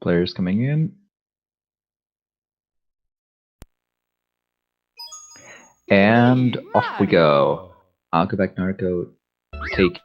Players coming in. And off we go. Alkobakknarko take.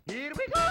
Here we go!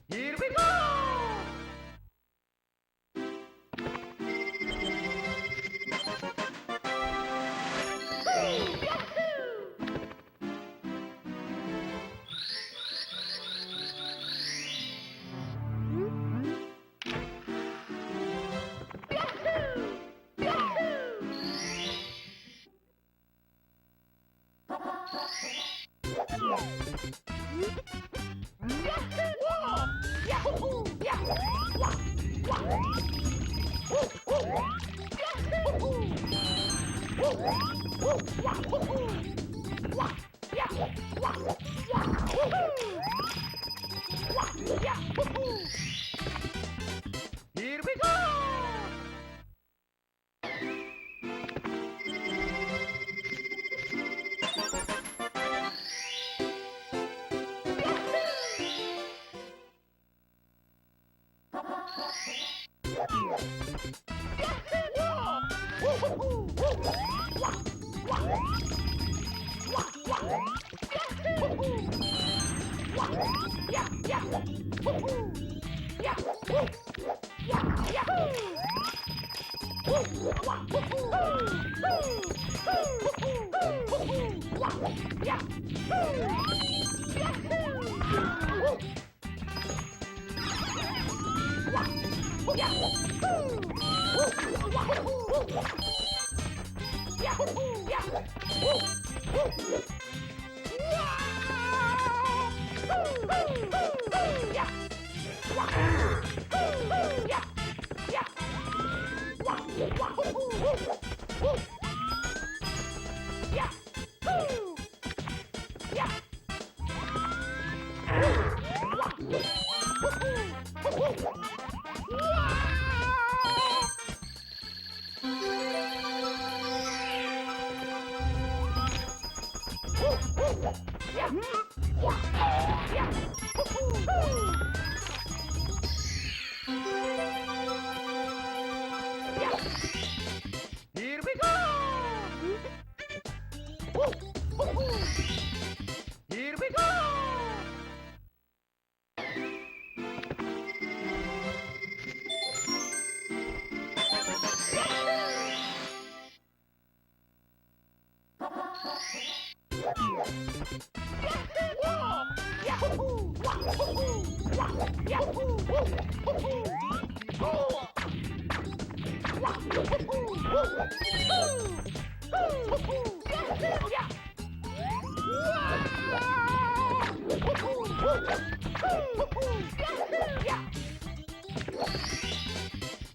Here we go! Here we go!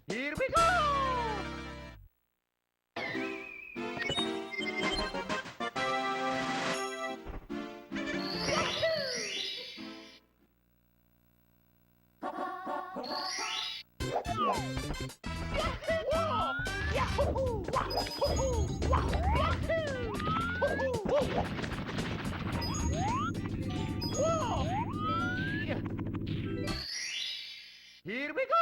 Here we go! Here we go!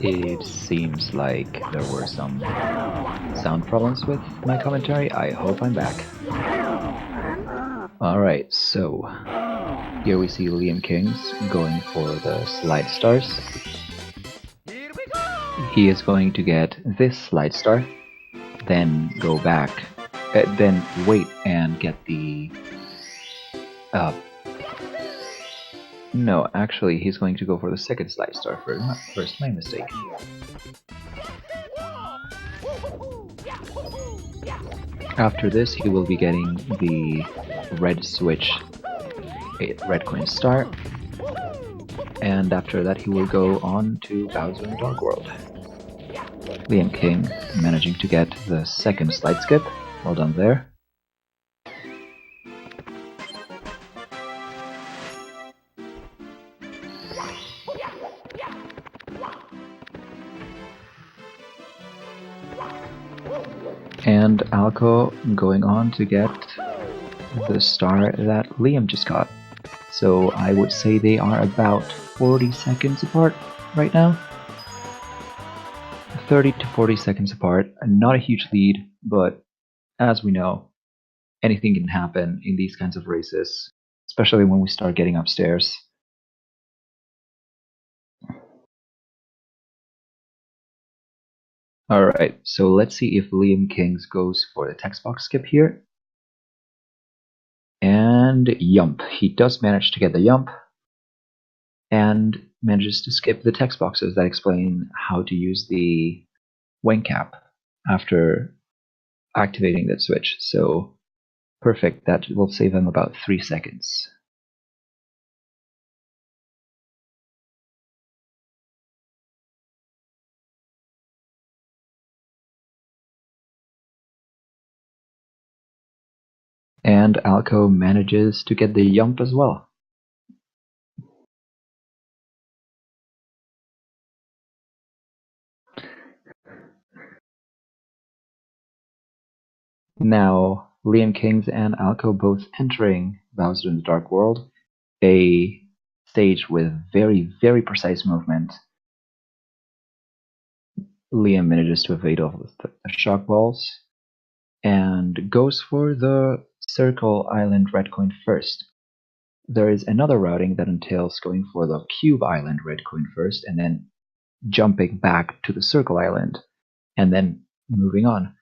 It seems like there were some sound problems with my commentary. I hope I'm back. Alright, so here we see LiamKings going for the slide stars. Here we go! He is going to get this slide star, then go back, then wait and get the... no, actually he's going to go for the second slide star first, my mistake. After this he will be getting the red switch, red coin star, and after that he will go on to Bowser in the Dark World. LiamKing managing to get the second slide skip, well done there. And Alko going on to get the star that Liam just got. So I would say they are about 40 seconds apart right now. 30 to 40 seconds apart, not a huge lead, but as we know, anything can happen in these kinds of races, especially when we start getting upstairs. Alright, so let's see if LiamKings goes for the text box skip here. And yump, he does manage to get the yump, and manages to skip the text boxes that explain how to use the wing cap after activating that switch. So perfect, that will save him about 3 seconds. And Alko manages to get the yump as well. Now, LiamKings and Alko both entering Bowser in the Dark World, a stage with very, very precise movement. Liam manages to evade all of the shock balls and goes for the Circle Island red coin first. There is another routing that entails going for the Cube Island red coin first and then jumping back to the Circle Island and then moving on.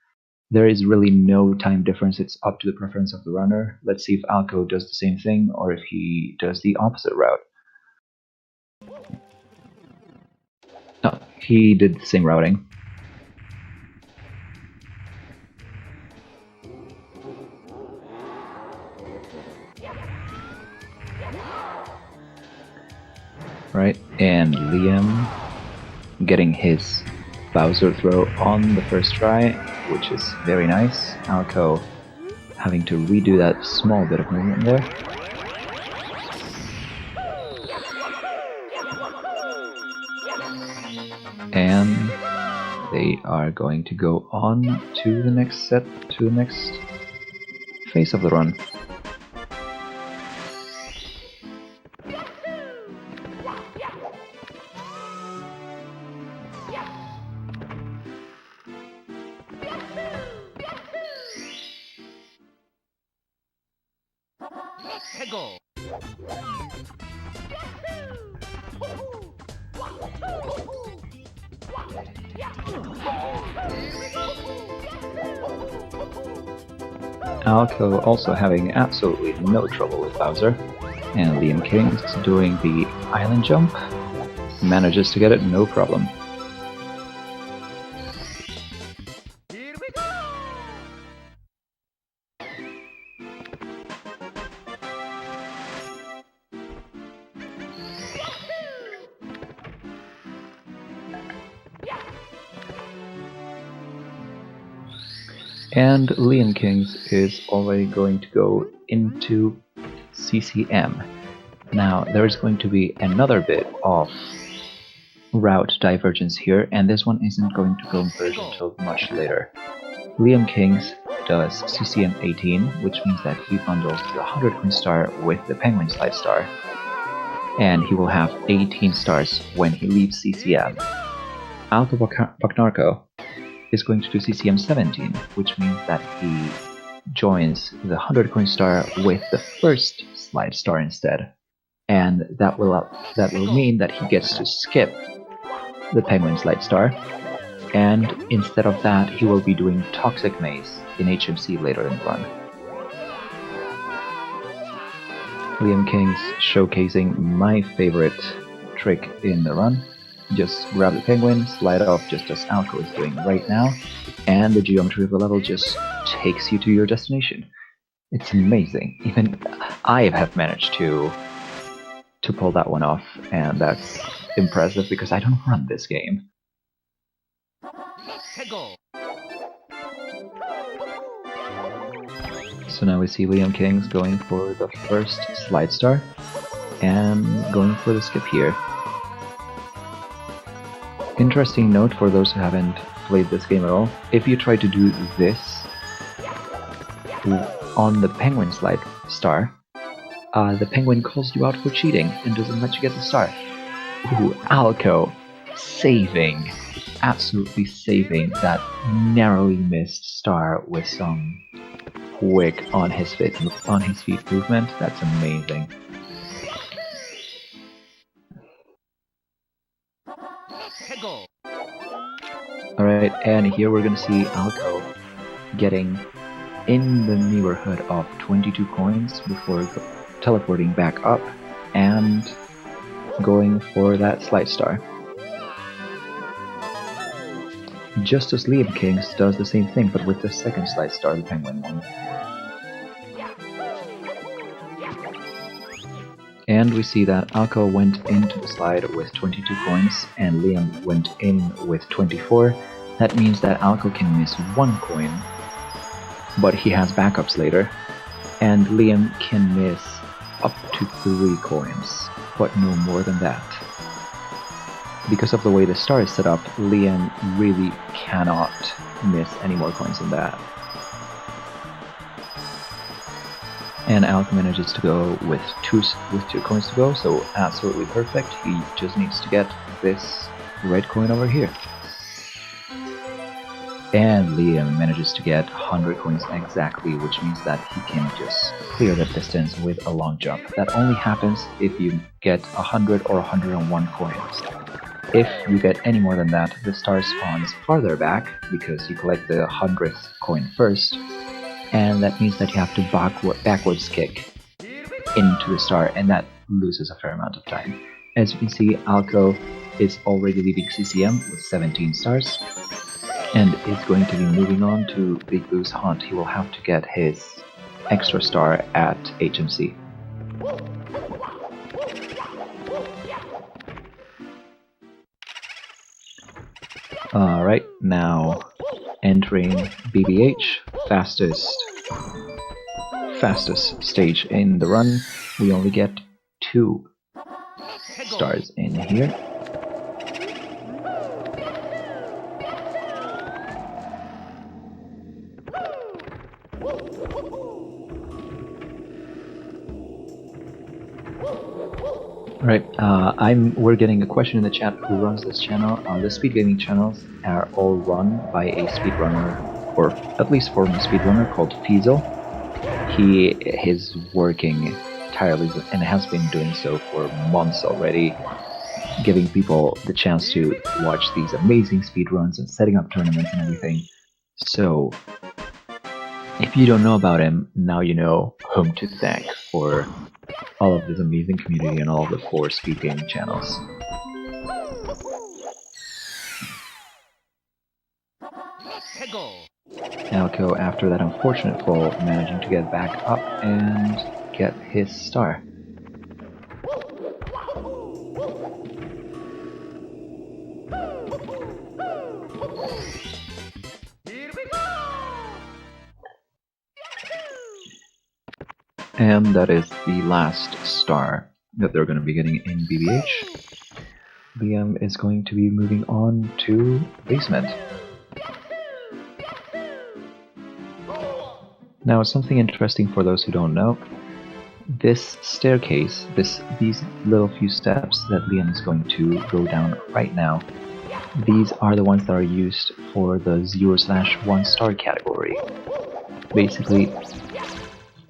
There is really no time difference, it's up to the preference of the runner. Let's see if Alko does the same thing or if he does the opposite route. No, he did the same routing. Right, and Liam getting his Bowser throw on the first try, which is very nice. Alko having to redo that small bit of movement there. And they are going to go on to the next set, to the next face of the run. Go. Alko also having absolutely no trouble with Bowser, and LiamKings doing the island jump, manages to get it no problem. Here we go. And LiamKings is already going to go into CCM. Now, there is going to be another bit of route divergence here, and this one isn't going to converge until much later. LiamKings does CCM 18, which means that he bundles the 100 coin star with the penguin slide star, and he will have 18 stars when he leaves CCM. Alkobakknarko is going to do CCM 17, which means that he joins the 100 coin star with the first slide star instead, and that will mean that he gets to skip the penguin slide star, and instead of that he will be doing Toxic Maze in HMC later in the run. LiamKings showcasing my favorite trick in the run. Just grab the penguin, slide off just as Alko is doing right now, and the geometry of the level just takes you to your destination. It's amazing. Even I have managed to pull that one off, and that's impressive because I don't run this game. Go. So now we see LiamKings going for the first slide star and going for the skip here. Interesting note for those who haven't played this game at all, if you try to do this on the penguin slide star, the penguin calls you out for cheating and doesn't let you get the star. Ooh, Alko saving, absolutely saving that narrowly missed star with some quick on his feet movement. That's amazing. Go. Alright, and here we're gonna see Alko getting in the neighborhood of 22 coins before teleporting back up and going for that slide star. Just as LiamKings does the same thing, but with the second slide star, the penguin one. And we see that Alko went into the slide with 22 coins, and Liam went in with 24. That means that Alko can miss 1 coin, but he has backups later, and Liam can miss up to 3 coins, but no more than that. Because of the way the star is set up, Liam really cannot miss any more coins than that. And Alko manages to go with two coins to go, so absolutely perfect. He just needs to get this red coin over here. And Liam manages to get 100 coins exactly, which means that he can just clear that distance with a long jump. That only happens if you get 100 or 101 coins. If you get any more than that, the star spawns farther back, because you collect the 100th coin first, and that means that you have to backwards kick into the star, and that loses a fair amount of time. As you can see, Alko is already leaving CCM with 17 stars, and is going to be moving on to Big Blue's Haunt. He will have to get his extra star at HMC. Alright, now entering BBH, fastest stage in the run. We only get 2 stars in here. Right, we're getting a question in the chat: who runs this channel? The speed gaming channels are all run by a speedrunner, or at least former speedrunner called Fiesel. He is working tirelessly and has been doing so for months already, giving people the chance to watch these amazing speedruns and setting up tournaments and everything. So, if you don't know about him, now you know whom to thank for all of this amazing community and all of the 4 speed gaming channels. Alko, after that unfortunate fall, managing to get back up and get his star. And that is the last star that they're going to be getting in BBH. Liam is going to be moving on to basement. Now, something interesting for those who don't know, this staircase, these little few steps that Liam is going to go down right now, these are the ones that are used for the 0/1 star category. Basically,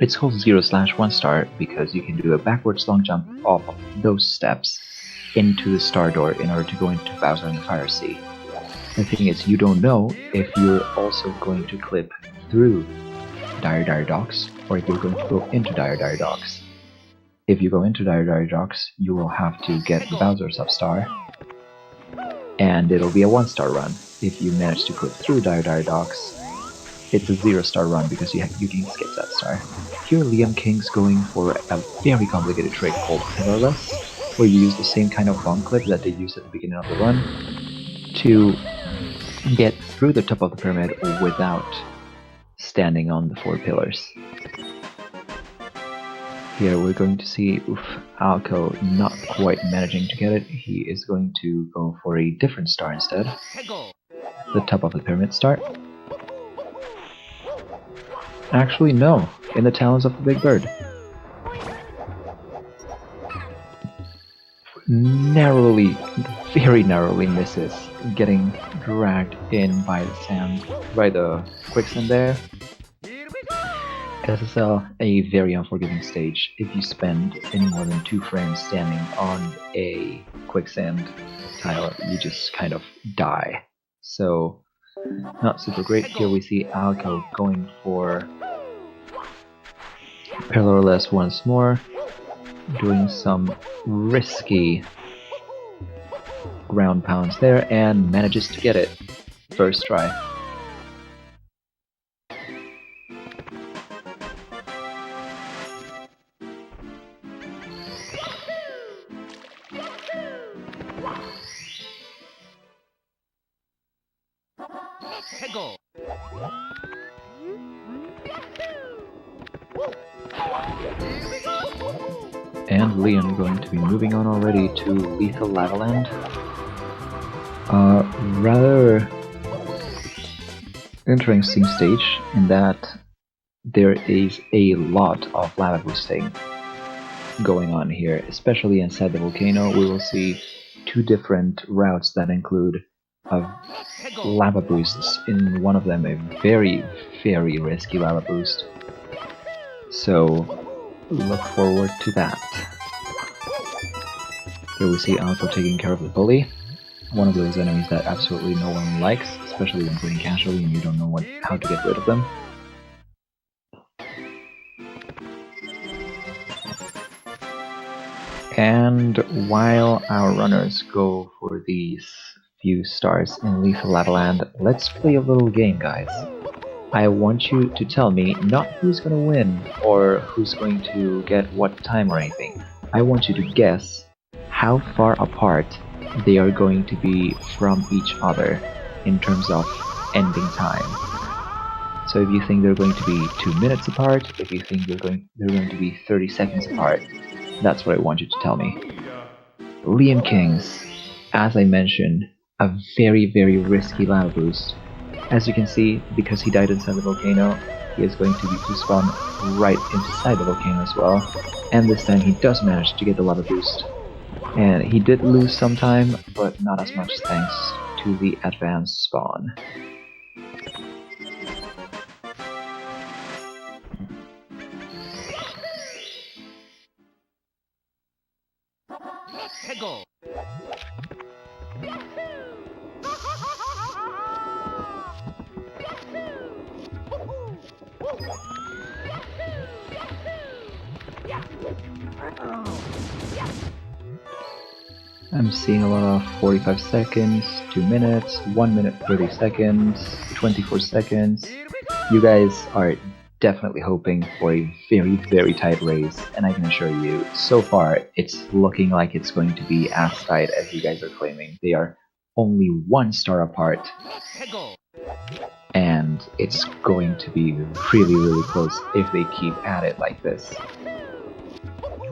it's called 0/1 star because you can do a backwards long jump off of those steps into the star door in order to go into Bowser and the Fire Sea. The thing is, you don't know if you're also going to clip through Dire Dire Docks or if you're going to go into Dire Dire Docks. If you go into Dire Dire Docks, you will have to get the Bowser sub-star, and it'll be a 1-star run. If you manage to clip through Dire Dire Docks, it's a 0-star run because you can skip that star. Here LiamKings going for a very complicated trick called Pillarless, where you use the same kind of bomb clip that they used at the beginning of the run to get through the top of the pyramid without standing on the 4 pillars. Here we're going to see Alko not quite managing to get it. He is going to go for a different star instead. The top of the pyramid star. Actually, no. In the talons of the big bird. Very narrowly misses, getting dragged in by the sand, by the quicksand there. SSL, a very unforgiving stage. If you spend any more than 2 frames standing on a quicksand tile, you just kind of die. So, not super great. Here we see Alko going for Pillarless once more, doing some risky ground pounds there, and manages to get it. First try. And Liam going to be moving on already to Lethal Lava Land. Rather interesting stage in that there is a lot of lava boosting going on here, especially inside the volcano. We will see 2 different routes that include lava boosts. In one of them, a very, very risky lava boost. So look forward to that. Here we see Alko taking care of the bully, one of those enemies that absolutely no one likes, especially when playing casually and you don't know how to get rid of them. And while our runners go for these few stars in Lethal Lava Land, let's play a little game, guys. I want you to tell me not who's gonna win or who's going to get what time or anything. I want you to guess how far apart they are going to be from each other in terms of ending time. So if you think they're going to be 2 minutes apart, if you think they're going to be 30 seconds apart, that's what I want you to tell me. LiamKings, as I mentioned, a very, very risky lava boost. As you can see, because he died inside the volcano, he is going to spawn right inside the volcano as well. And this time he does manage to get the lava boost. And he did lose some time, but not as much thanks to the advanced spawn. Hego. I'm seeing a lot of 45 seconds, 2 minutes, 1 minute 30 seconds, 24 seconds. You guys are definitely hoping for a very tight race, and I can assure you, so far it's looking like it's going to be as tight as you guys are claiming. They are only 1 star apart, and it's going to be really close if they keep at it like this.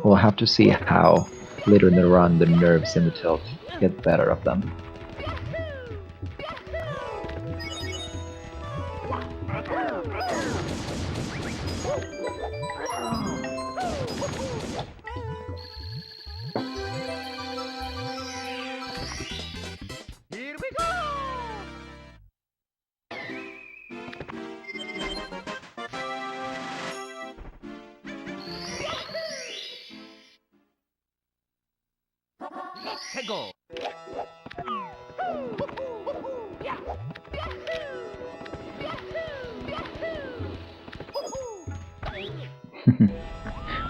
We'll have to see how later in the run the nerves and the tilt get the better of them. Here we go. Hego.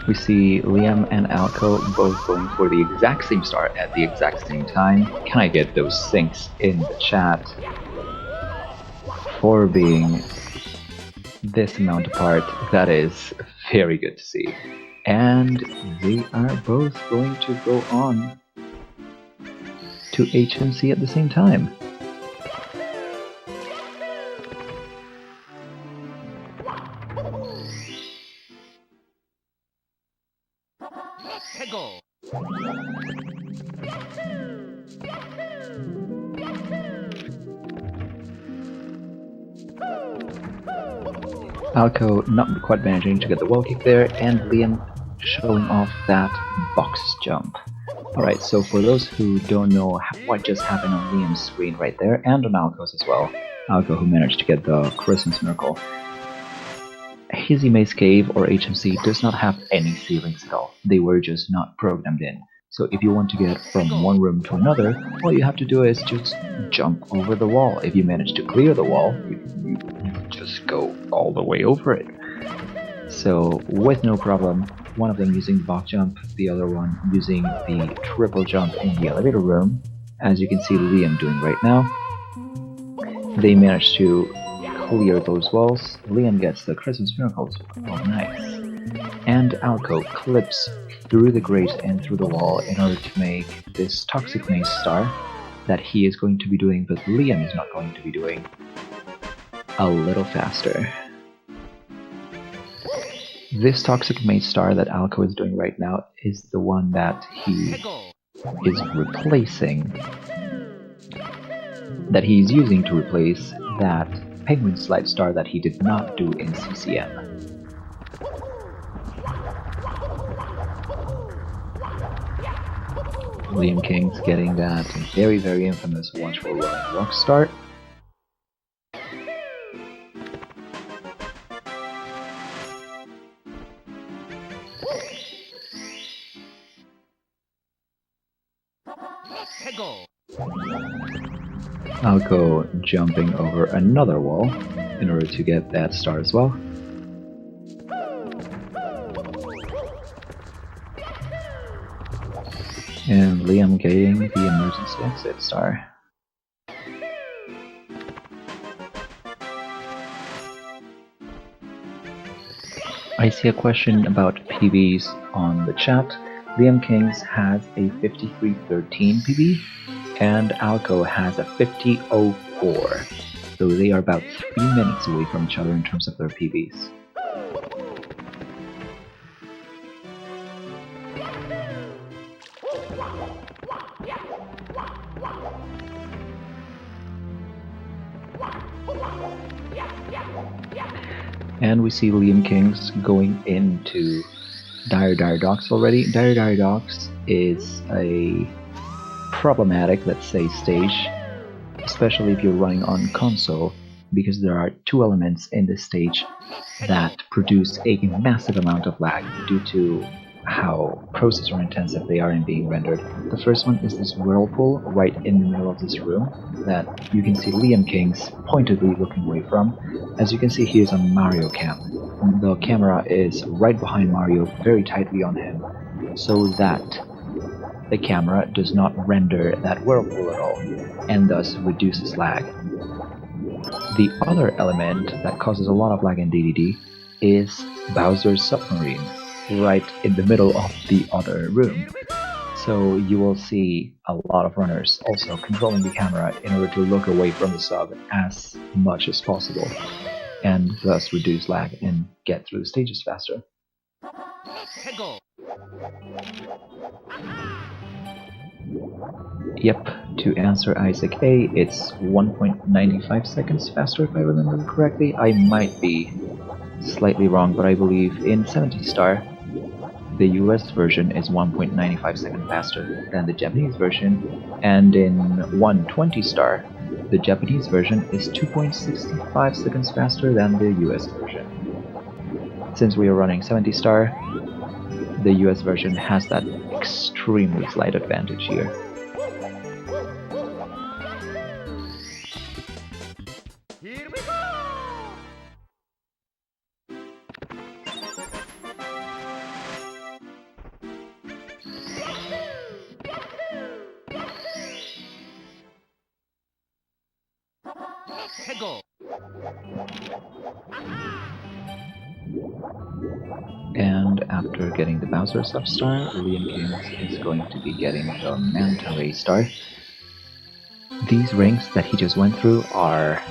We see Liam and Alko both going for the exact same start at the exact same time. Can I get those syncs in the chat? For being this amount apart, that is very good to see. And they are both going to go on to HMC at the same time. Hego. Alko not quite managing to get the wall kick there, and Liam showing off that box jump. Alright, so for those who don't know what just happened on Liam's screen right there, and on Alko's as well, Alko who managed to get the Christmas Miracle, Hazy Maze Cave or HMC does not have any ceilings at all. They were just not programmed in. So if you want to get from one room to another, all you have to do is just jump over the wall. If you manage to clear the wall, you just go all the way over it. So with no problem, one of them using the box jump, the other one using the triple jump in the elevator room, as you can see Liam doing right now. They managed to clear those walls. Liam gets the Christmas Miracles. Oh, nice. And Alko clips through the grate and through the wall in order to make this Toxic Maze star that he is going to be doing, but Liam is not going to be doing, a little faster. This Toxic Maze star that Alko is doing right now is the one that he is replacing, that he's using to replace that Penguin Slide star that he did not do in CCM. LiamKings getting that very infamous Watch for Rolling Rock start. Alko jumping over another wall in order to get that star as well. And Liam getting the emergency exit star. I see a question about PBs on the chat. LiamKings has a 5313 PB, and Alko has a 5004. So they are about 3 minutes away from each other in terms of their PBs. And we see LiamKings going into Dire Docks already. Dire Docks is a problematic, let's say, stage, especially if you're running on console, because there are two elements in this stage that produce a massive amount of lag due to how processor intensive they are in being rendered. The first one is this whirlpool right in the middle of this room that you can see LiamKings pointedly looking away from. As you can see, here's a Mario cam. The camera is right behind Mario, very tightly on him, so that the camera does not render that whirlpool at all, and thus reduces lag. The other element that causes a lot of lag in DDD is Bowser's submarine, right in the middle of the other room. So you will see a lot of runners also controlling the camera in order to look away from the sub as much as possible, and thus reduce lag and get through the stages faster. Yep, to answer Isaac A, it's 1.95 seconds faster if I remember correctly. I might be slightly wrong, but I believe in 70 star, the US version is 1.95 seconds faster than the Japanese version, and in 120 star, the Japanese version is 2.65 seconds faster than the US version. Since we are running 70 star, the US version has that extremely slight advantage here. Here we go! Go! And after getting the Bowser sub-star, LiamKings is going to be getting the Manta Ray star. These rings that he just went through are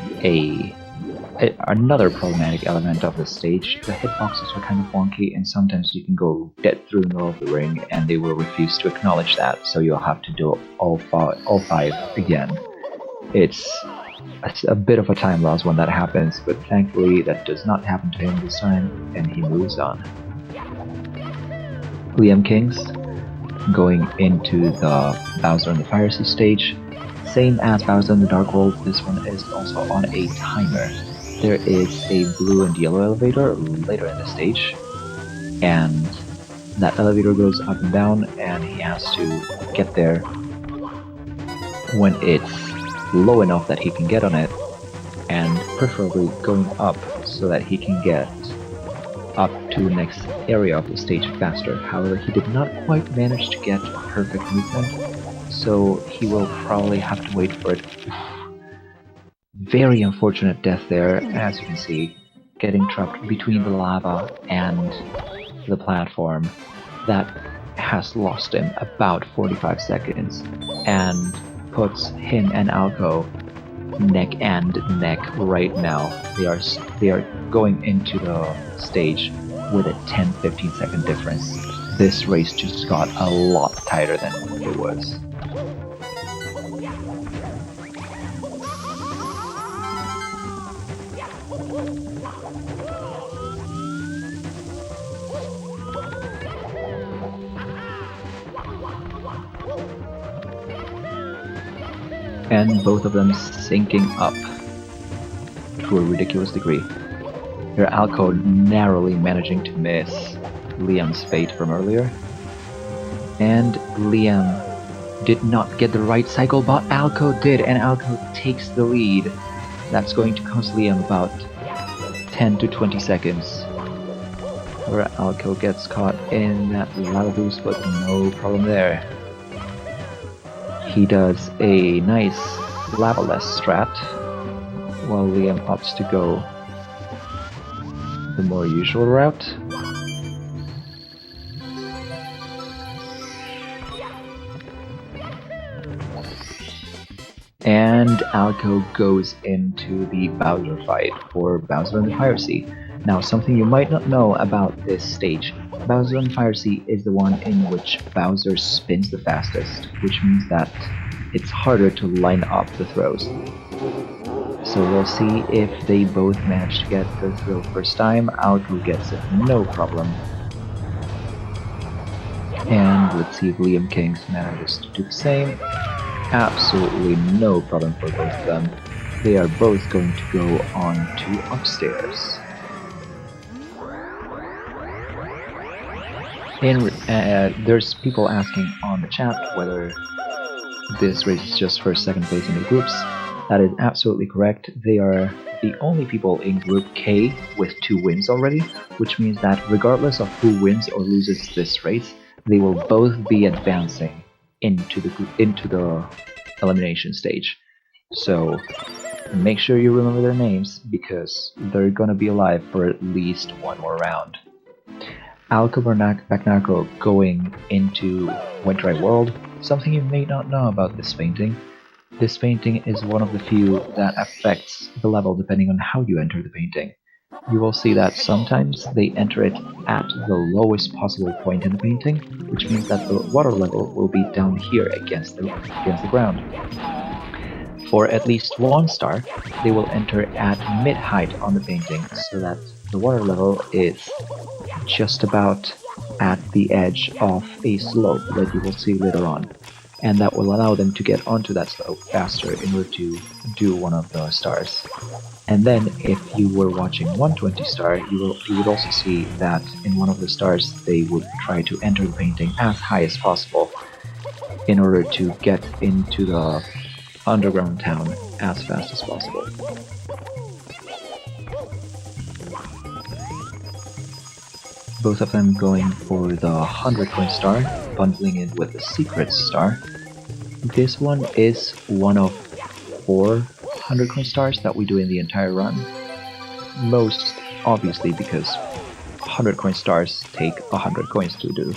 another problematic element of the stage. The hitboxes are kind of wonky, and sometimes you can go dead through the middle of the ring and they will refuse to acknowledge that, so you'll have to do all five again. It's a bit of a time loss when that happens, but thankfully that does not happen to him this time, and he moves on. LiamKings going into the Bowser and the Fire Sea stage. Same as Bowser in the Dark World, this one is also on a timer. There is a blue and yellow elevator later in the stage, and that elevator goes up and down, and he has to get there when it's low enough that he can get on it, and preferably going up so that he can get up to the next area of the stage faster. However, he did not quite manage to get perfect movement, so he will probably have to wait for it. Very unfortunate death there, as you can see, getting trapped between the lava and the platform. That has lost him about 45 seconds and puts him and Alko neck and neck right now. They are going into the stage with a 10-15 second difference. This race just got a lot tighter than it was. And both of them syncing up to a ridiculous degree. Here Alko narrowly managing to miss Liam's fate from earlier. And Liam did not get the right cycle, but Alko did, and Alko takes the lead. That's going to cost Liam about 10 to 20 seconds. Where Alko gets caught in that lava boost, but no problem there. He does a nice lava-less strat, while Liam opts to go the more usual route. And Alko goes into the Bowser fight for Bowser and the Fire Sea. Now, something you might not know about this stage, Bowser and Fire Sea is the one in which Bowser spins the fastest, which means that it's harder to line up the throws. So we'll see if they both manage to get the thrill first time. Alko gets it, no problem. And let's see if LiamKings manages to do the same. Absolutely no problem for both of them. They are both going to go on to upstairs. There's people asking on the chat whether this race is just for second place in the groups. That is absolutely correct. They are the only people in Group K with 2 wins already, which means that regardless of who wins or loses this race, they will both be advancing into the elimination stage. So make sure you remember their names because they're gonna be alive for at least one more round. Alkobakknarko going into Wet Dry World. Something you may not know about this painting. This painting is one of the few that affects the level depending on how you enter the painting. You will see that sometimes they enter it at the lowest possible point in the painting, which means that the water level will be down here against the ground. For at least 1 star, they will enter at mid-height on the painting, so that the water level is just about at the edge of a slope that you will see later on. And that will allow them to get onto that slope faster in order to do one of the stars. And then if you were watching 120 star, you would also see that in one of the stars they would try to enter the painting as high as possible in order to get into the underground town as fast as possible. Both of them going for the 100 coin star, bundling it with the secret star. This one is one of 4 100 coin stars that we do in the entire run. Most obviously because 100 coin stars take 100 coins to do,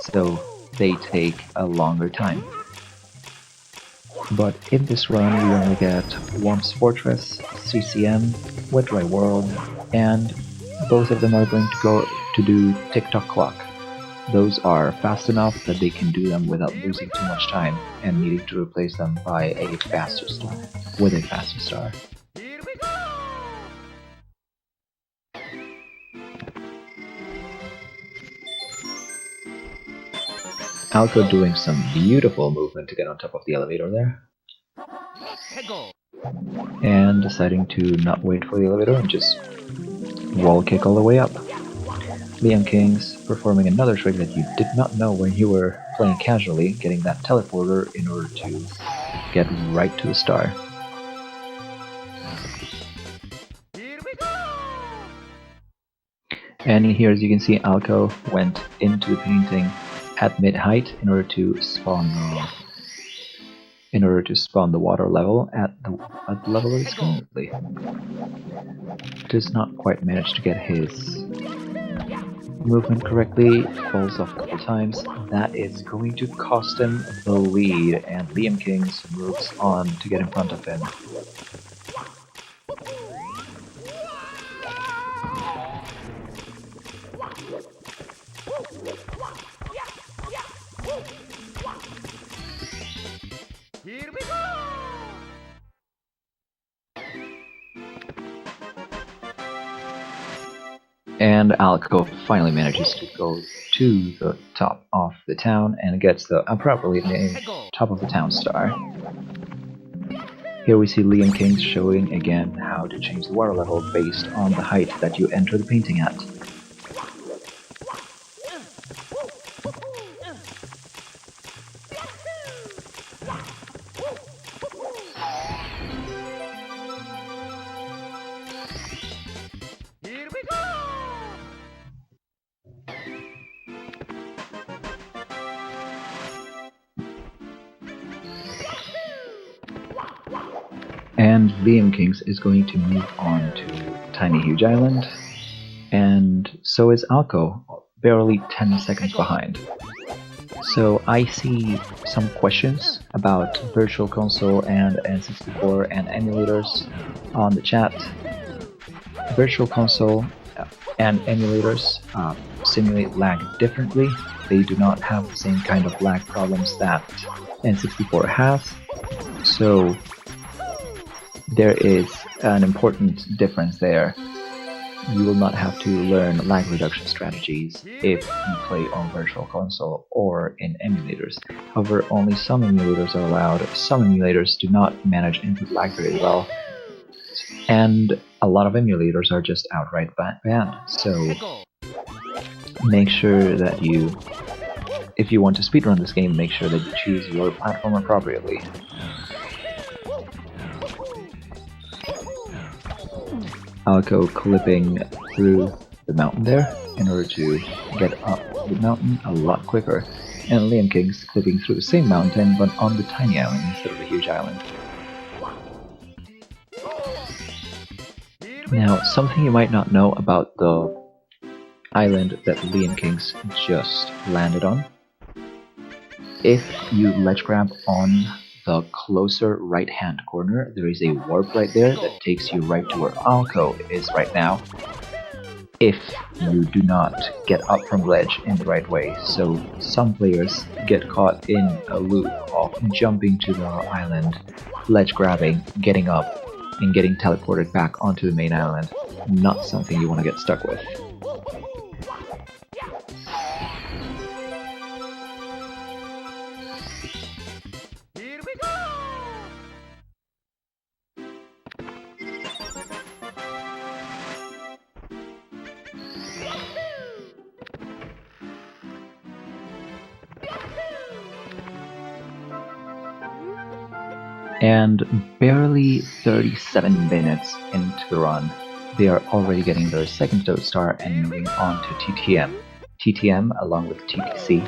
so they take a longer time. But in this run we only get Worm's Fortress, CCM, Wet Dry World, and both of them are going to go to do Tick-Tock Clock. Those are fast enough that they can do them without losing too much time and needing to replace them by a faster star, with a faster star. Here we go! Alko doing some beautiful movement to get on top of the elevator there. And deciding to not wait for the elevator and just wall kick all the way up. LiamKings performing another trick that you did not know when you were playing casually, getting that teleporter in order to get right to the star. Here we go! And here, as you can see, Alko went into the painting at mid-height in order to spawn the water level at the level it is currently. Does not quite manage to get his movement correctly, falls off a couple times. That is going to cost him the lead, and LiamKings moves on to get in front of him. Here we go! And Alko finally manages to go to the top of the town and gets the appropriately named top of the town star. Here we see LiamKings showing again how to change the water level based on the height that you enter the painting at. Here we go! And LiamKings is going to move on to Tiny Huge Island, and so is Alko, barely 10 seconds behind. So I see some questions about Virtual Console and N64 and emulators on the chat. Virtual Console and emulators simulate lag differently. They do not have the same kind of lag problems that N64 has. So there is an important difference there. You will not have to learn lag reduction strategies if you play on Virtual Console or in emulators. However, only some emulators are allowed. Some emulators do not manage input lag very well, and a lot of emulators are just outright banned. So make sure that if you want to speedrun this game, make sure that you choose your platform appropriately. Alko clipping through the mountain there in order to get up the mountain a lot quicker, and LiamKings clipping through the same mountain but on the tiny island instead of the huge island. Now, something you might not know about the island that LiamKings just landed on. If you ledge grab on the closer right-hand corner, there is a warp right there that takes you right to where Alko is right now, if you do not get up from ledge in the right way. So some players get caught in a loop of jumping to the island, ledge grabbing, getting up, and getting teleported back onto the main island. Not something you want to get stuck with. Here we go! And barely 37 minutes into the run, they are already getting their second Toad Star and moving on to TTM. TTM, along with TTC,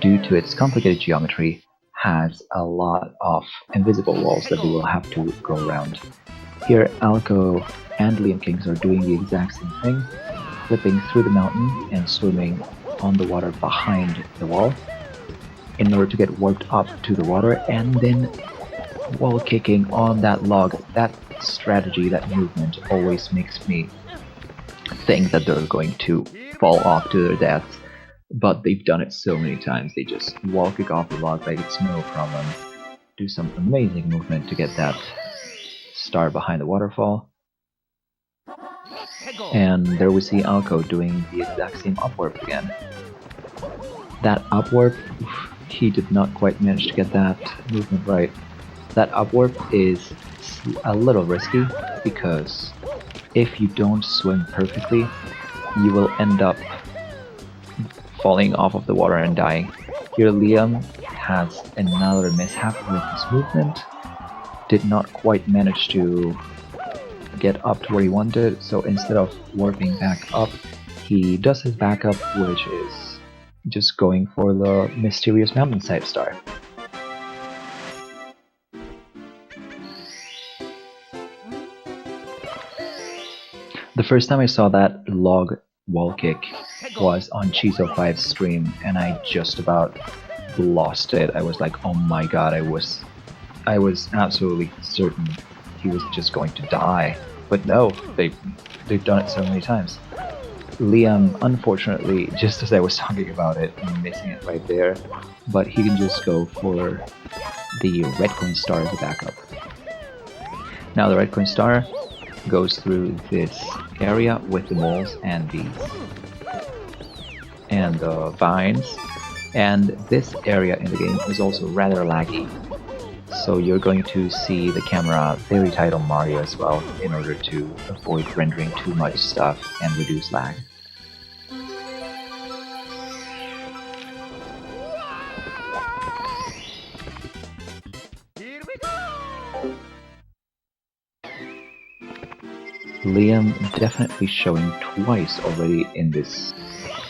due to its complicated geometry, has a lot of invisible walls that they will have to go around. Here, Alko and LiamKings are doing the exact same thing, flipping through the mountain and swimming on the water behind the wall in order to get warped up to the water, and then wall kicking on that log. That strategy, that movement, always makes me think that they're going to fall off to their deaths, but they've done it so many times. They just wall kick off the log like it's no problem, do some amazing movement to get that star behind the waterfall, and there we see Alko doing the exact same upwarp again. That upwarp, he did not quite manage to get that movement right. That upwarp is a little risky because if you don't swim perfectly, you will end up falling off of the water and dying. Here Liam has another mishap with his movement, did not quite manage to get up to where he wanted, so instead of warping back up, he does his backup, which is just going for the mysterious mountainside star. The first time I saw that log wall kick was on Chizo5's stream, and I just about lost it. I was like, oh my god, I was absolutely certain he was just going to die. But no, they've done it so many times. Liam, unfortunately, just as I was talking about it, missing it right there, but he can just go for the red coin star as a backup. Now the red coin star goes through this area with the moles and the vines, and this area in the game is also rather laggy, so you're going to see the camera very tight on Mario as well in order to avoid rendering too much stuff and reduce lag. Here we go! Liam definitely showing twice already in this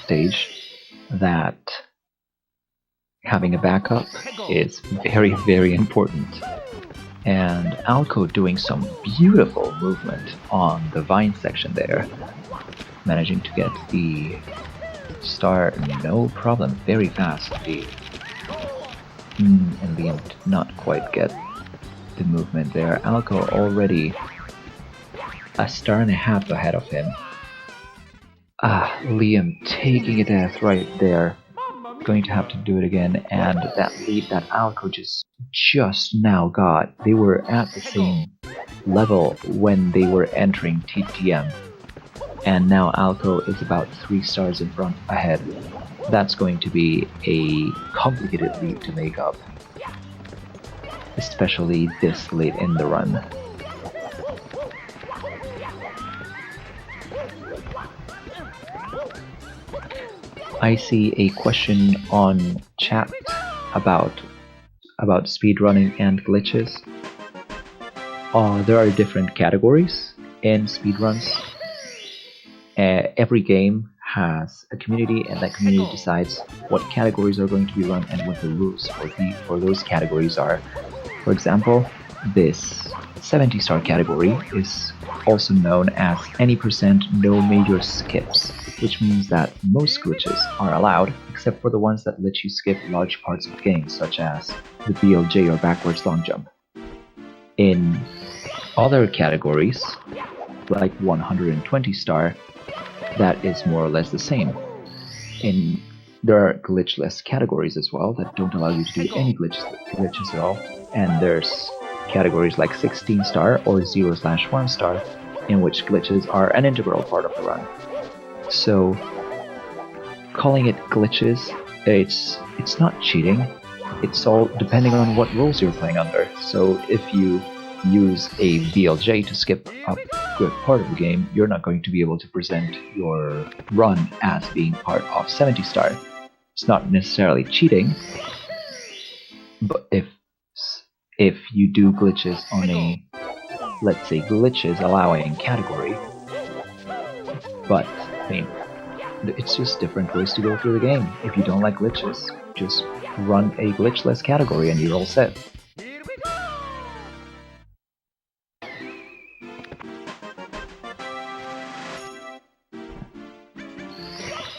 stage that having a backup is very, very important. And Alko doing some beautiful movement on the vine section there, managing to get the star no problem, very fast indeed. And Liam did not quite get the movement there. Alko already a star and a half ahead of him. Liam taking a death right there. Going to have to do it again, and that lead that Alko just now got, they were at the same level when they were entering TTM, and now Alko is about 3 stars in front ahead. That's going to be a complicated lead to make up, especially this late in the run. I see a question on chat about speedrunning and glitches. There are different categories in speedruns. Every game has a community, and that community decides what categories are going to be run and what the rules for those categories are. For example, this 70-star category is also known as any percent no major skips, which means that most glitches are allowed, except for the ones that let you skip large parts of the game, such as the BLJ or backwards long jump. In other categories, like 120 star, that is more or less the same. There are glitchless categories as well that don't allow you to do any glitches at all, and there's categories like 16 star or 0/1 star, in which glitches are an integral part of the run. So calling it glitches, it's not cheating. It's all depending on what rules you're playing under. So if you use a BLJ to skip a good part of the game, you're not going to be able to present your run as being part of 70 star. It's not necessarily cheating, but if you do glitches on a, let's say, glitches allowing category, but I mean, it's just different ways to go through the game. If you don't like glitches, just run a glitchless category and you're all set.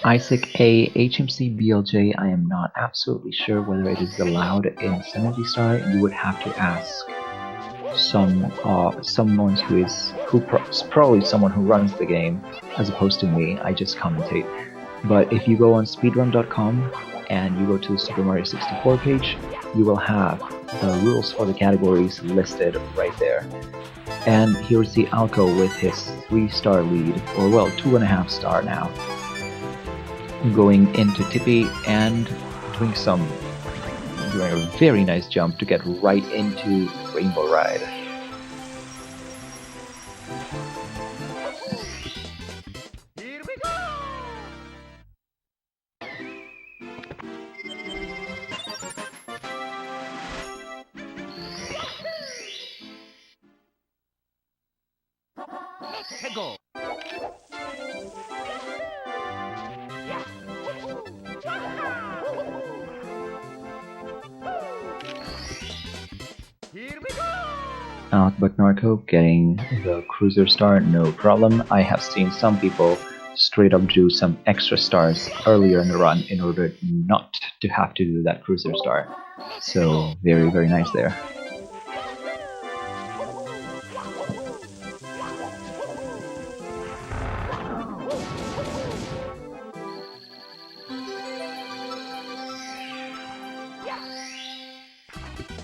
Isaac A. HMC BLJ, I am not absolutely sure whether it is allowed in 70 star. You would have to ask someone probably someone who runs the game, as opposed to me. I just commentate. But if you go on speedrun.com and you go to the Super Mario 64 page, you will have the rules for the categories listed right there. And here's the Alko with his 3-star lead, or well, 2.5 star now, going into Tippy and doing a very nice jump to get right into Rainbow Ride. Here we go! Let's go! Here we go! Alkobakknarko getting the cruiser star, no problem. I have seen some people straight up do some extra stars earlier in the run in order not to have to do that cruiser star. So very, very nice there.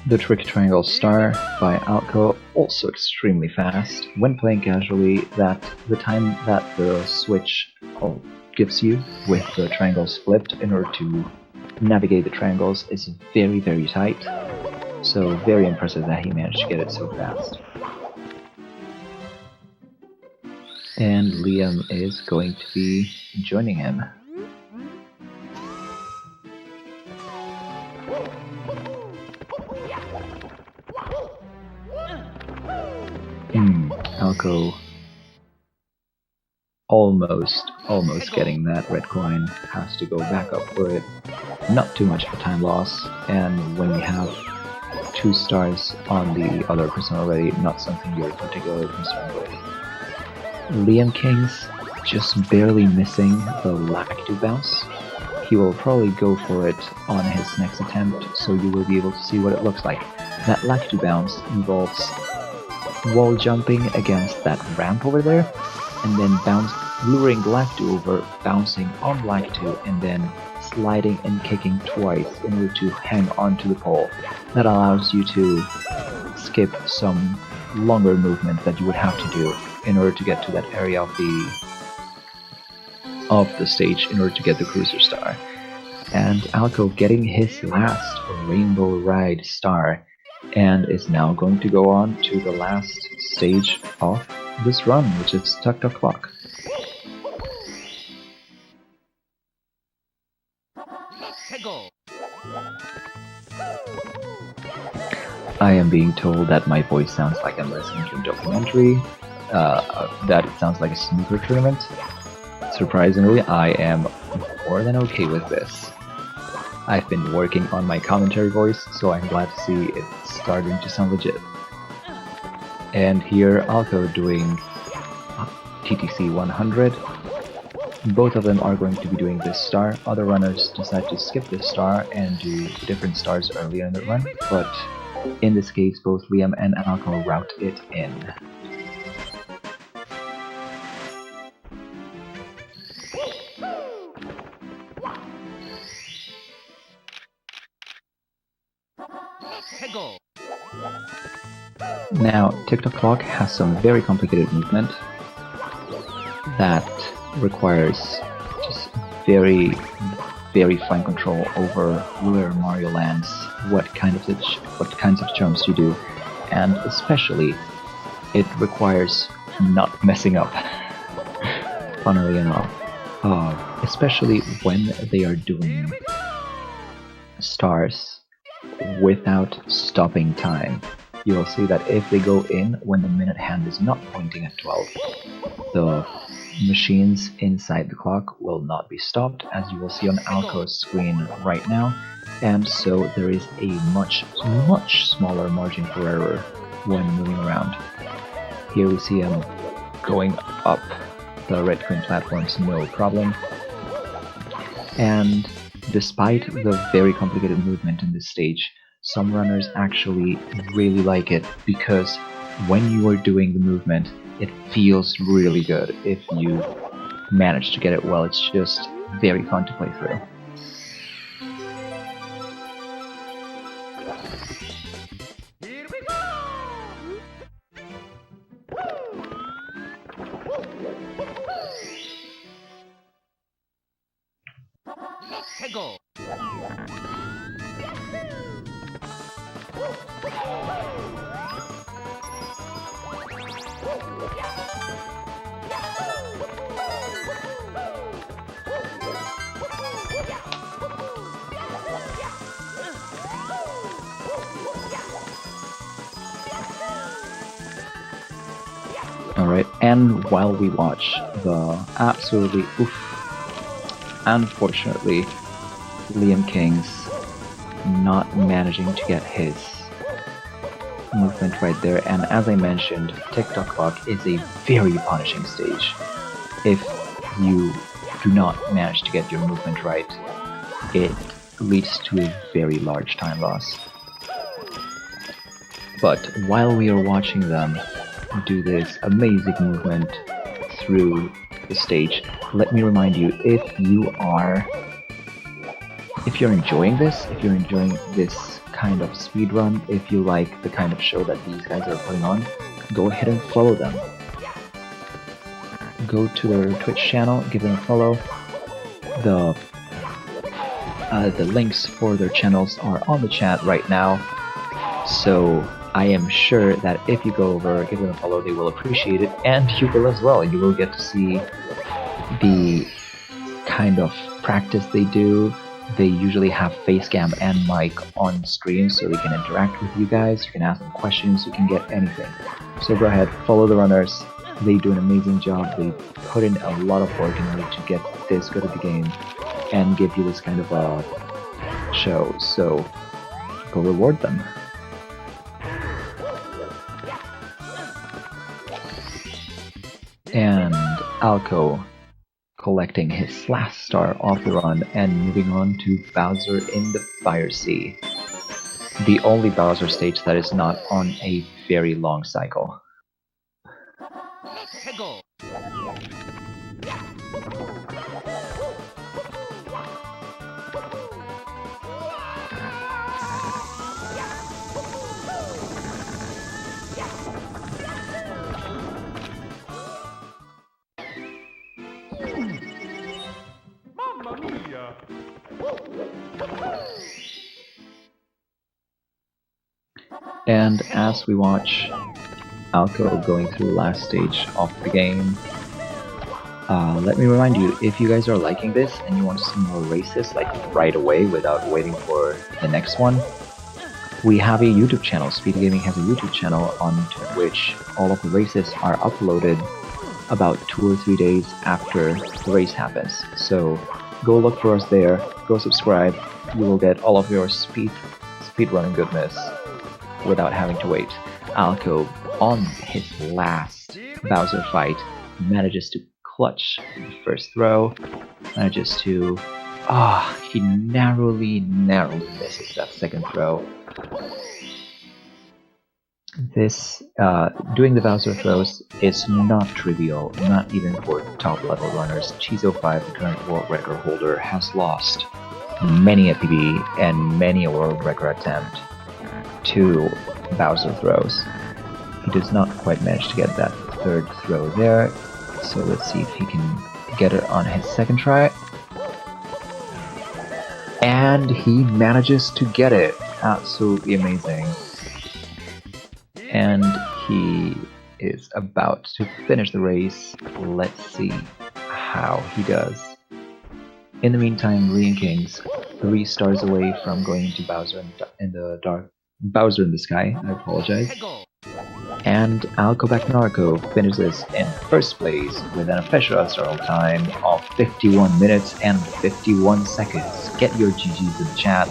The Trick Triangle Star by Alko, also extremely fast. When playing casually, the time that the switch gives you with the triangles flipped in order to navigate the triangles is very, very tight. So very impressive that he managed to get it so fast. And Liam is going to be joining him. Alko almost getting that red coin, has to go back up for it. Not too much of a time loss, and when you have 2 stars on the other person already, not something you're particularly concerned with. LiamKings just barely missing the Lakitu bounce. He will probably go for it on his next attempt, so you will be able to see what it looks like. That Lakitu bounce involves wall jumping against that ramp over there, and then luring Lakitu over, bouncing on Lakitu, and then sliding and kicking twice in order to hang onto the pole. That allows you to skip some longer movement that you would have to do in order to get to that area of the stage in order to get the cruiser star. And Alko getting his last Rainbow Ride star, and is now going to go on to the last stage of this run, which is Tuk Tuk Clock. I am being told that my voice sounds like I'm listening to a documentary, that it sounds like a snooker tournament. Surprisingly, I am more than okay with this. I've been working on my commentary voice, so I'm glad to see it's starting to sound legit. And here, Alko doing TTC 100. Both of them are going to be doing this star. Other runners decide to skip this star and do different stars earlier in the run, but in this case, both Liam and Alko route it in. Now, Tuk Tuk Clock has some very complicated movement that requires just very fine control over where Mario lands, what kinds of jumps you do, and especially it requires not messing up. Funnily enough, especially when they are doing stars without stopping time. You will see that if they go in when the minute hand is not pointing at 12, the machines inside the clock will not be stopped, as you will see on Alko's screen right now, and so there is a much smaller margin for error when moving around. Here we see him going up the red coin platforms no problem, and despite the very complicated movement in this stage, some runners actually really like it, because when you are doing the movement, it feels really good. If you manage to get it well, it's just very fun to play through. Here we go! Go! Alright, and while we watch the absolutely unfortunately, LiamKings not managing to get his movement right there, and as I mentioned, Tuk Tuk Clock is a very punishing stage. If you do not manage to get your movement right, it leads to a very large time loss. But while we are watching them do this amazing movement through the stage, let me remind you, if you're enjoying this kind of speedrun, if you like the kind of show that these guys are putting on, go ahead and follow them. Go to their Twitch channel, give them a follow. The links for their channels are on the chat right now, so I am sure that if you go over, give them a follow, they will appreciate it, and you will as well. You will get to see the kind of practice they do. They usually have facecam and mic on stream, so they can interact with you guys. You can ask them questions, you can get anything. So go ahead, follow the runners. They do an amazing job. They put in a lot of work in order to get this good at the game and give you this kind of a show. So go reward them. And Alko collecting his last star off the run and moving on to Bowser in the Fire Sea, the only Bowser stage that is not on a very long cycle. Go! Mamma mia! And as we watch Alko going through the last stage of the game, let me remind you, if you guys are liking this and you want to see more races like right away without waiting for the next one, we have a YouTube channel. Speed Gaming has a YouTube channel on which all of the races are uploaded about 2 or 3 days after the race happens. So go look for us there, go subscribe, you will get all of your speedrunning goodness without having to wait. Alko, on his last Bowser fight, manages to clutch the first throw, manages to... he narrowly misses that second throw. This, doing the Bowser throws is not trivial, not even for top level runners. Chizo5, the current world record holder, has lost many a PB and many a world record attempt to Bowser throws. He does not quite manage to get that third throw there, so let's see if he can get it on his second try. And he manages to get it! Absolutely amazing. And he is about to finish the race. Let's see how he does. In the meantime, LiamKings, 3 stars away from going into Bowser in the Sky, I apologize. And Alkobakknarko finishes in first place with an official SRL time of 51 minutes and 51 seconds. Get your GGs in the chat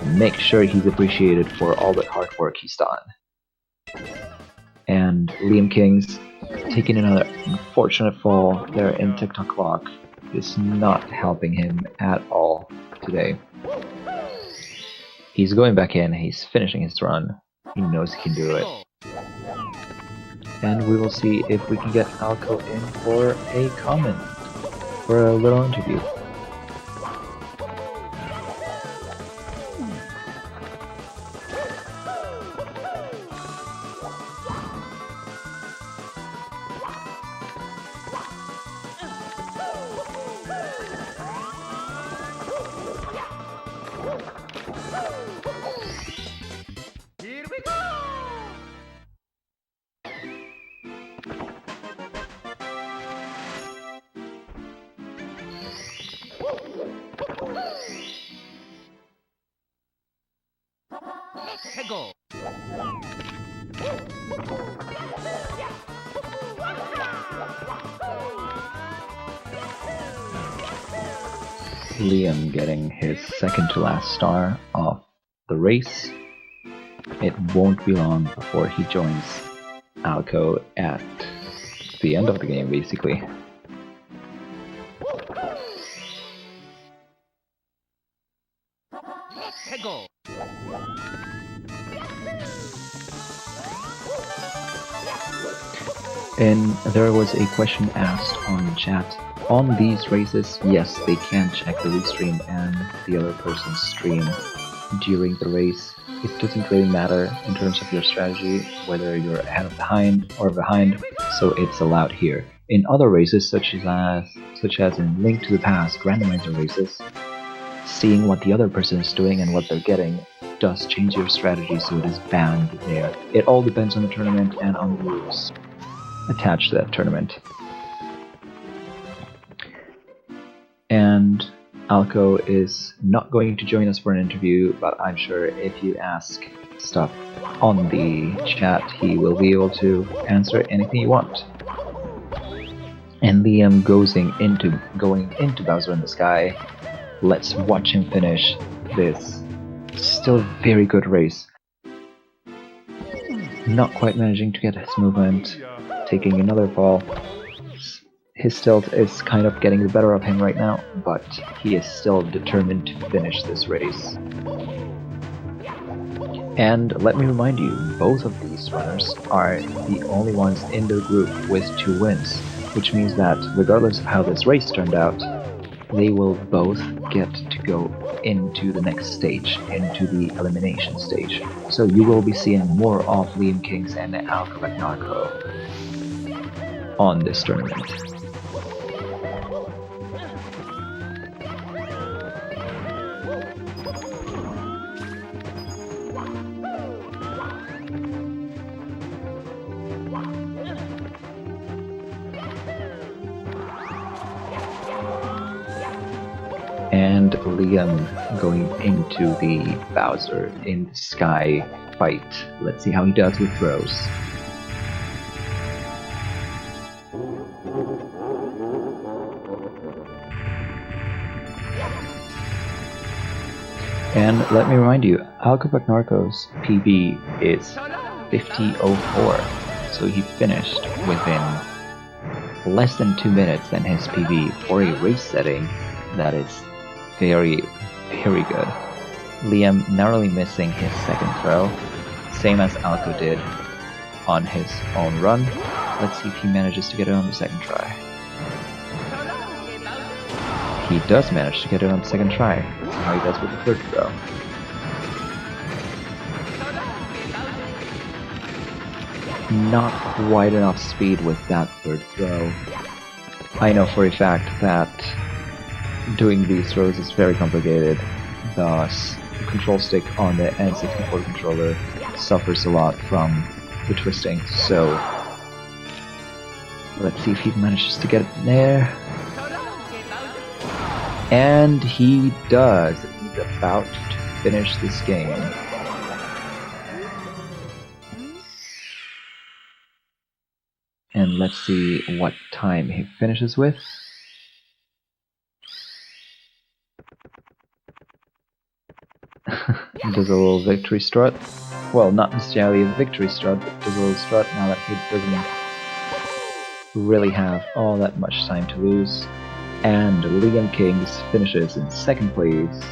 and make sure he's appreciated for all the hard work he's done. And LiamKings taking another unfortunate fall there in TikTok clock is not helping him at all today. He's going back in, he's finishing his run, he knows he can do it. And we will see if we can get Alko in for a comment, for a little interview. Here we go! Go! Liam getting his second to last star of the race. It won't be long before he joins Alko at the end of the game, basically. Go! And there was a question asked on the chat. On these races, yes, they can check the restream and the other person's stream during the race. It doesn't really matter in terms of your strategy, whether you're ahead of behind, so it's allowed here. In other races, such as in Link to the Past randomizer races, seeing what the other person is doing and what they're getting does change your strategy, so it is banned there. It all depends on the tournament and on the rules attached to that tournament. And Alko is not going to join us for an interview, but I'm sure if you ask stuff on the chat, he will be able to answer anything you want. And Liam going into Bowser in the Sky. Let's watch him finish this still very good race. Not quite managing to get his movement, taking another fall. His stealth is kind of getting the better of him right now, but he is still determined to finish this race. And let me remind you, both of these runners are the only ones in their group with 2 wins, which means that regardless of how this race turned out, they will both get to go into the next stage, into the elimination stage. So you will be seeing more of LiamKings and Alkobakknarko on this tournament. and Liam going into the Bowser in the Sky fight. Let's see how he does with throws. And let me remind you, Alkobakknarko's PB is 50.04, so he finished within less than 2 minutes than his PB for a race setting. That is very, very good. Liam narrowly missing his second throw, same as Alko did on his own run. Let's see if he manages to get it on the second try. He does manage to get it on the second try. Let's see how he does with the third throw. Not quite enough speed with that third throw. I know for a fact that doing these throws is very complicated. The control stick on the SM64 controller suffers a lot from the twisting, so let's see if he manages to get it there. And he does. He's about to finish this game. And let's see what time he finishes with. He does a little victory strut. Well, not necessarily a victory strut, but does a little strut now that he doesn't really have all that much time to lose. And LiamKings finishes in second place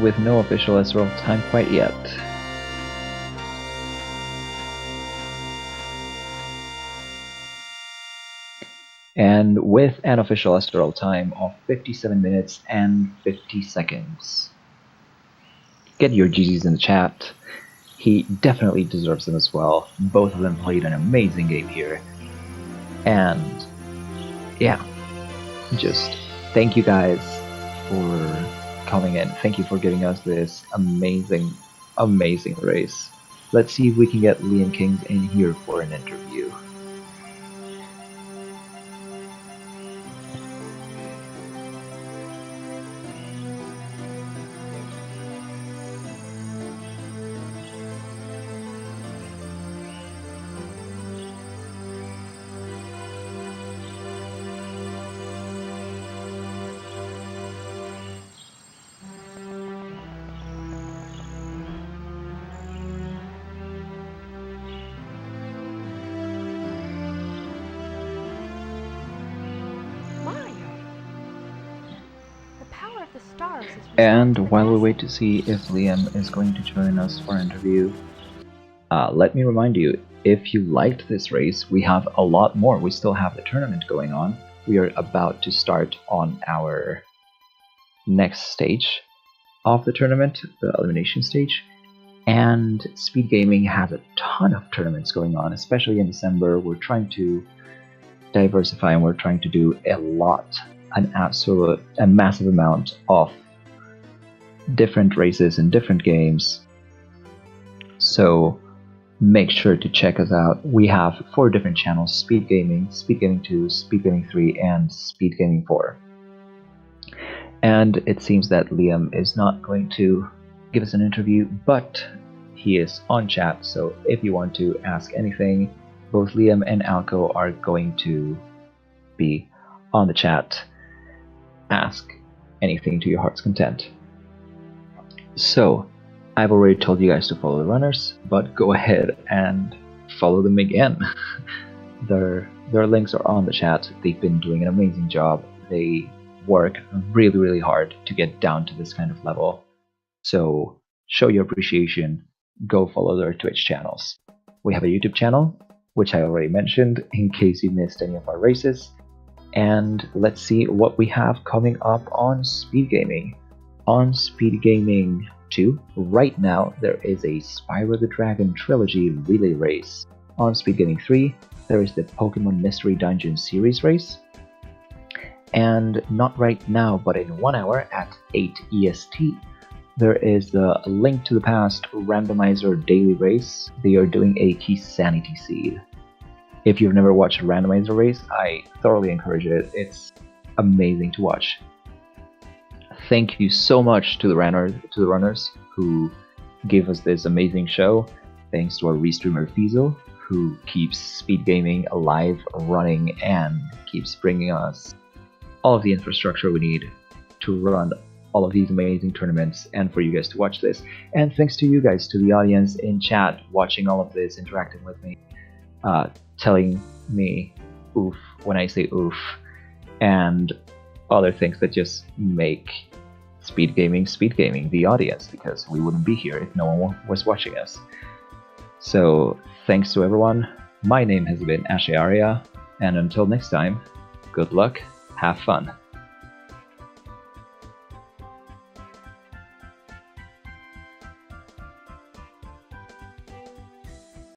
with no official SRL time quite yet. And with an official SRL time of 57 minutes and 50 seconds. Get your GGs in the chat. He definitely deserves them as well. Both of them played an amazing game here. And yeah, just thank you guys for coming in. Thank you for giving us this amazing, amazing race. Let's see if we can get LiamKings in here for an interview. And while we wait to see if Liam is going to join us for an interview, let me remind you, if you liked this race, we have a lot more. We still have the tournament going on. We are about to start on our next stage of the tournament, the elimination stage. And Speed Gaming has a ton of tournaments going on, especially in December. We're trying to diversify and we're trying to do a massive amount of different races and different games. So make sure to check us out. We have 4 different channels: Speed Gaming, Speed Gaming 2, Speed Gaming 3, and Speed Gaming 4. And it seems that Liam is not going to give us an interview, but he is on chat, so if you want to ask anything, both Liam and Alko are going to be on the chat. Ask anything to your heart's content. So, I've already told you guys to follow the runners, but go ahead and follow them again. Their links are on the chat. They've been doing an amazing job. They work really, really hard to get down to this kind of level. So, show your appreciation. Go follow their Twitch channels. We have a YouTube channel, which I already mentioned, in case you missed any of our races. And let's see what we have coming up on Speed Gaming. On Speed Gaming 2, right now there is a Spyro the Dragon Trilogy relay race. On Speed Gaming 3, there is the Pokemon Mystery Dungeon series race. And not right now, but in 1 hour at 8 EST, there is the Link to the Past randomizer daily race. They are doing a Key Sanity Seed. If you've never watched a randomizer race, I thoroughly encourage it. It's amazing to watch. Thank you so much to the runners who gave us this amazing show. Thanks to our restreamer Fiesel, who keeps speed gaming alive, running, and keeps bringing us all of the infrastructure we need to run all of these amazing tournaments and for you guys to watch this. And thanks to you guys, to the audience in chat, watching all of this, interacting with me, telling me oof when I say oof, and other things that just make speed gaming, the audience, because we wouldn't be here if no one was watching us. So thanks to everyone. My name has been Ashe Aria, and until next time, good luck, have fun.